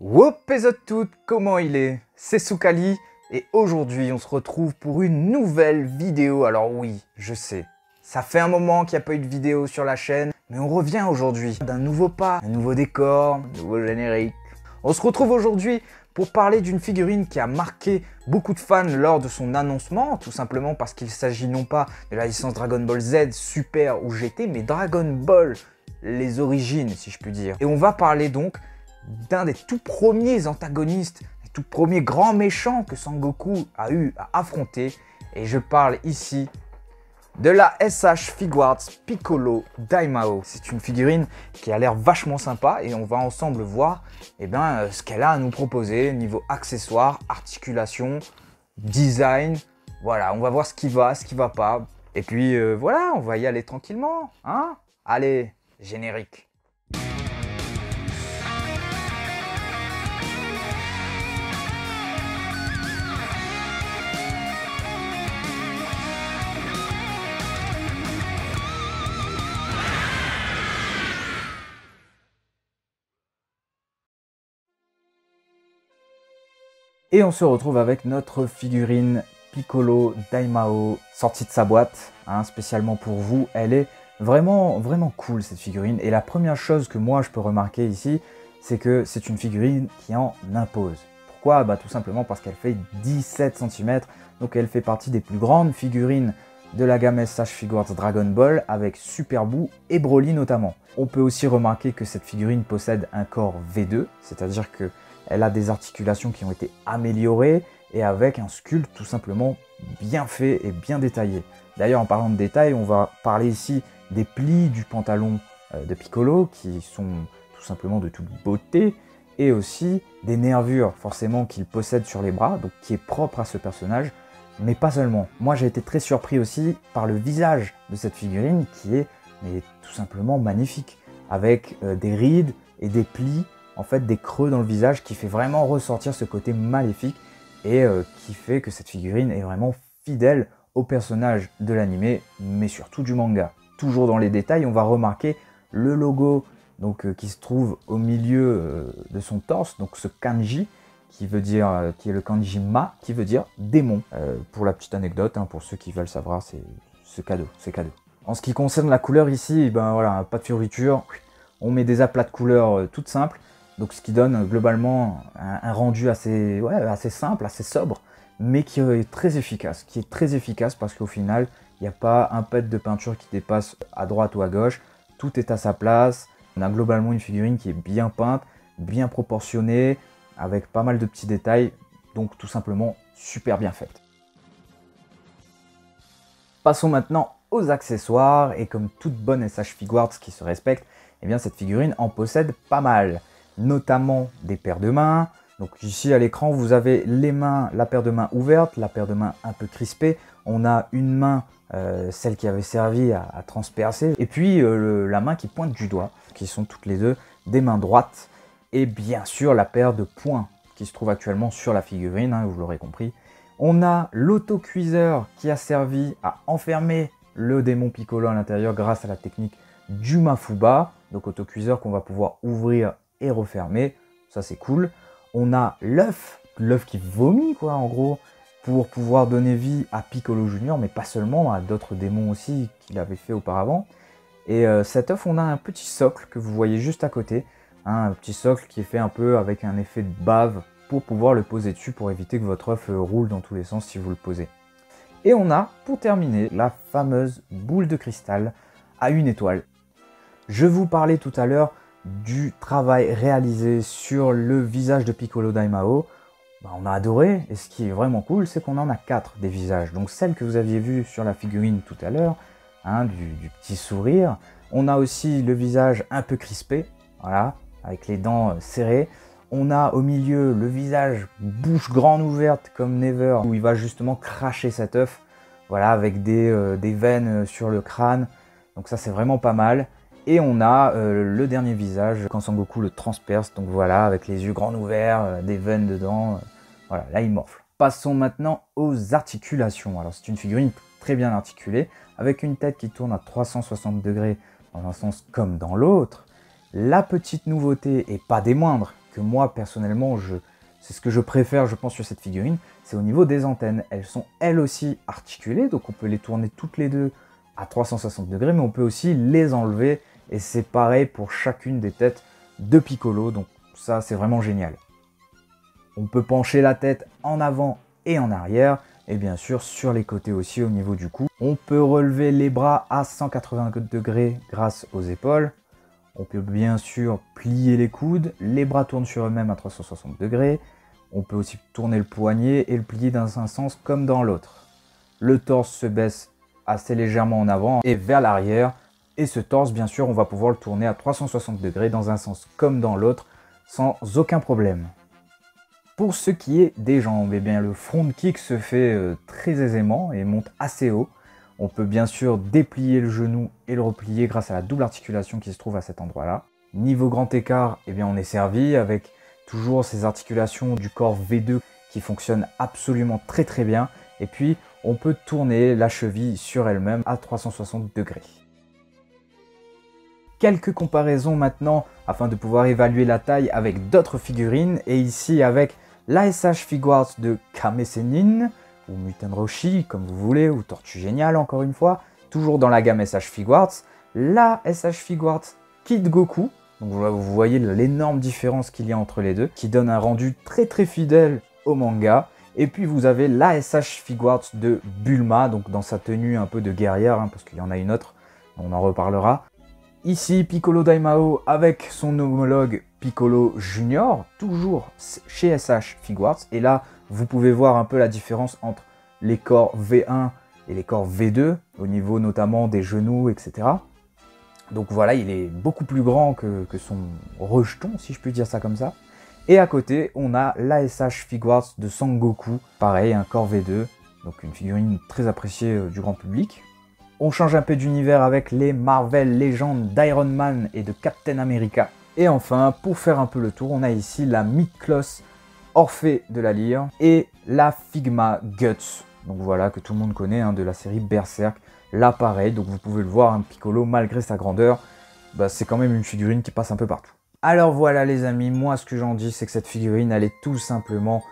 Whoop toutes, comment il est? C'est Soukali et aujourd'hui on se retrouve pour une nouvelle vidéo. Alors oui, je sais, ça fait un moment qu'il n'y a pas eu de vidéo sur la chaîne, mais on revient aujourd'hui d'un nouveau pas, un nouveau décor, un nouveau générique. On se retrouve aujourd'hui pour parler d'une figurine qui a marqué beaucoup de fans lors de son annoncement, tout simplement parce qu'il s'agit non pas de la licence Dragon Ball Z, Super ou GT, mais Dragon Ball, les origines si je puis dire. Et on va parler donc d'un des tout premiers antagonistes, des tout premiers grands méchants que Sangoku a eu à affronter. Et je parle ici de la SH Figuarts Piccolo Daimao. C'est une figurine qui a l'air vachement sympa et on va ensemble voir ce qu'elle a à nous proposer niveau accessoires, articulation, design. Voilà, on va voir ce qui va pas. Et puis voilà, on va y aller tranquillement, hein. Allez, générique. Et on se retrouve avec notre figurine Piccolo Daimao sortie de sa boîte, hein, spécialement pour vous. Elle est vraiment cool cette figurine. Et la première chose que moi je peux remarquer ici, c'est que c'est une figurine qui en impose. Pourquoi? Tout simplement parce qu'elle fait 17 cm, donc elle fait partie des plus grandes figurines de la gamme SH Figuarts Dragon Ball avec Super Buu et Broly notamment. On peut aussi remarquer que cette figurine possède un corps V2, c'est-à-dire que elle a des articulations qui ont été améliorées et avec un sculpte tout simplement bien fait et bien détaillé. D'ailleurs, en parlant de détails, on va parler ici des plis du pantalon de Piccolo qui sont tout simplement de toute beauté et aussi des nervures forcément qu'il possède sur les bras, donc qui est propre à ce personnage, mais pas seulement. Moi, j'ai été très surpris aussi par le visage de cette figurine qui est tout simplement magnifique avec des rides et des plis, en fait des creux dans le visage qui fait vraiment ressortir ce côté maléfique et qui fait que cette figurine est vraiment fidèle au personnage de l'anime, mais surtout du manga. Toujours dans les détails, on va remarquer le logo qui se trouve au milieu de son torse, donc ce kanji qui est le kanji ma, qui veut dire démon. Pour la petite anecdote, hein, pour ceux qui veulent savoir, c'est cadeau, c'est cadeau. En ce qui concerne la couleur ici, voilà, pas de fioriture, on met des aplats de couleurs toutes simples. Donc ce qui donne globalement un rendu assez simple, assez sobre, mais qui est très efficace. Parce qu'au final, il n'y a pas un pet de peinture qui dépasse à droite ou à gauche. Tout est à sa place. On a globalement une figurine qui est bien peinte, bien proportionnée, avec pas mal de petits détails. Donc tout simplement super bien faite. Passons maintenant aux accessoires. Et comme toute bonne SH Figuarts qui se respecte, cette figurine en possède pas mal. Notamment des paires de mains. Donc ici à l'écran vous avez les mains, la paire de mains ouverte, la paire de mains un peu crispée. On a une main, celle qui avait servi à transpercer, et puis la main qui pointe du doigt, qui sont toutes les deux des mains droites. Et bien sûr la paire de poings qui se trouve actuellement sur la figurine, hein, vous l'aurez compris. On a l'autocuiseur qui a servi à enfermer le démon Piccolo à l'intérieur grâce à la technique du Mafuba. Donc autocuiseur qu'on va pouvoir ouvrir et refermé, ça c'est cool. On a l'œuf qui vomit quoi en gros, pour pouvoir donner vie à Piccolo Junior, mais pas seulement, à d'autres démons aussi qu'il avait fait auparavant. Et cet œuf, on a un petit socle que vous voyez juste à côté, hein, un petit socle qui est fait un peu avec un effet de bave pour pouvoir le poser dessus, pour éviter que votre œuf roule dans tous les sens si vous le posez. Et on a, pour terminer, la fameuse boule de cristal à une étoile. Je vous parlais tout à l'heure du travail réalisé sur le visage de Piccolo Daimao. On a adoré, et ce qui est vraiment cool, c'est qu'on en a 4 des visages. Donc celle que vous aviez vue sur la figurine tout à l'heure, hein, du petit sourire. On a aussi le visage un peu crispé, voilà, avec les dents serrées. On a au milieu le visage bouche grande ouverte comme Never, où il va justement cracher cet œuf, voilà, avec des veines sur le crâne. Donc ça c'est vraiment pas mal. Et on a le dernier visage quand Sangoku le transperce, donc voilà, avec les yeux grands ouverts, des veines dedans, voilà, là il morfle. Passons maintenant aux articulations. Alors c'est une figurine très bien articulée, avec une tête qui tourne à 360 degrés dans un sens comme dans l'autre. La petite nouveauté, et pas des moindres, que moi personnellement, c'est ce que je préfère, je pense, sur cette figurine, c'est au niveau des antennes. Elles sont elles aussi articulées, donc on peut les tourner toutes les deux à 360 degrés, mais on peut aussi les enlever, et c'est pareil pour chacune des têtes de Piccolo, donc ça c'est vraiment génial. On peut pencher la tête en avant et en arrière, et bien sûr sur les côtés aussi au niveau du cou. On peut relever les bras à 180 degrés grâce aux épaules. On peut bien sûr plier les coudes, les bras tournent sur eux-mêmes à 360 degrés. On peut aussi tourner le poignet et le plier dans un sens comme dans l'autre. Le torse se baisse assez légèrement en avant et vers l'arrière. Et ce torse, bien sûr, on va pouvoir le tourner à 360 degrés dans un sens comme dans l'autre sans aucun problème. Pour ce qui est des jambes, eh bien, le front kick se fait très aisément et monte assez haut. On peut bien sûr déplier le genou et le replier grâce à la double articulation qui se trouve à cet endroit-là. Niveau grand écart, eh bien, on est servi avec toujours ces articulations du corps V2 qui fonctionnent absolument très bien. Et puis, on peut tourner la cheville sur elle-même à 360 degrés. Quelques comparaisons maintenant afin de pouvoir évaluer la taille avec d'autres figurines. Et ici avec la SH Figuarts de Kame Sennin, ou Muten Roshi, comme vous voulez, ou Tortue Géniale encore une fois, toujours dans la gamme SH Figuarts, la SH Figuarts Kid Goku, donc vous voyez l'énorme différence qu'il y a entre les deux, qui donne un rendu très fidèle au manga, et puis vous avez la SH Figuarts de Bulma, donc dans sa tenue un peu de guerrière, parce qu'il y en a une autre, on en reparlera. Ici, Piccolo Daimao avec son homologue Piccolo Junior, toujours chez SH Figuarts. Et là, vous pouvez voir un peu la différence entre les corps V1 et les corps V2, au niveau notamment des genoux, etc. Donc voilà, il est beaucoup plus grand que son rejeton, si je puis dire ça comme ça. Et à côté, on a la SH Figuarts de Sangoku, pareil, un corps V2, donc une figurine très appréciée du grand public. On change un peu d'univers avec les Marvel Legends d'Iron Man et de Captain America. Et enfin, pour faire un peu le tour, on a ici la Miklos Orphée de la Lyre et la Figma Guts. Donc voilà, que tout le monde connaît, de la série Berserk. Là pareil, donc vous pouvez le voir, Piccolo, malgré sa grandeur, c'est quand même une figurine qui passe un peu partout. Alors voilà les amis, moi ce que j'en dis, c'est que cette figurine, elle est tout simplement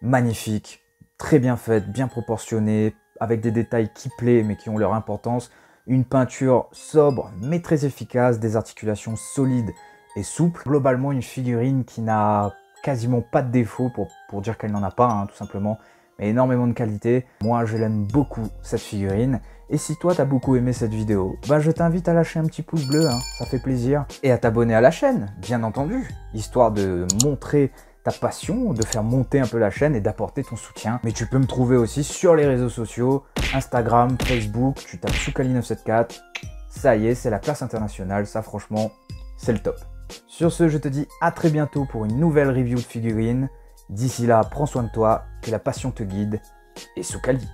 magnifique, très bien faite, bien proportionnée, avec des détails qui plaisent mais qui ont leur importance, une peinture sobre mais très efficace, des articulations solides et souples. Globalement une figurine qui n'a quasiment pas de défaut pour dire qu'elle n'en a pas, tout simplement, mais énormément de qualité. Moi je l'aime beaucoup cette figurine, et si toi t'as beaucoup aimé cette vidéo, je t'invite à lâcher un petit pouce bleu, ça fait plaisir, et à t'abonner à la chaîne, bien entendu, histoire de montrer ta passion, de faire monter un peu la chaîne et d'apporter ton soutien. Mais tu peux me trouver aussi sur les réseaux sociaux, Instagram, Facebook, tu tapes Soukali974, ça y est, c'est la classe internationale, ça franchement, c'est le top. Sur ce, je te dis à très bientôt pour une nouvelle review de figurines. D'ici là, prends soin de toi, que la passion te guide, et Soukali.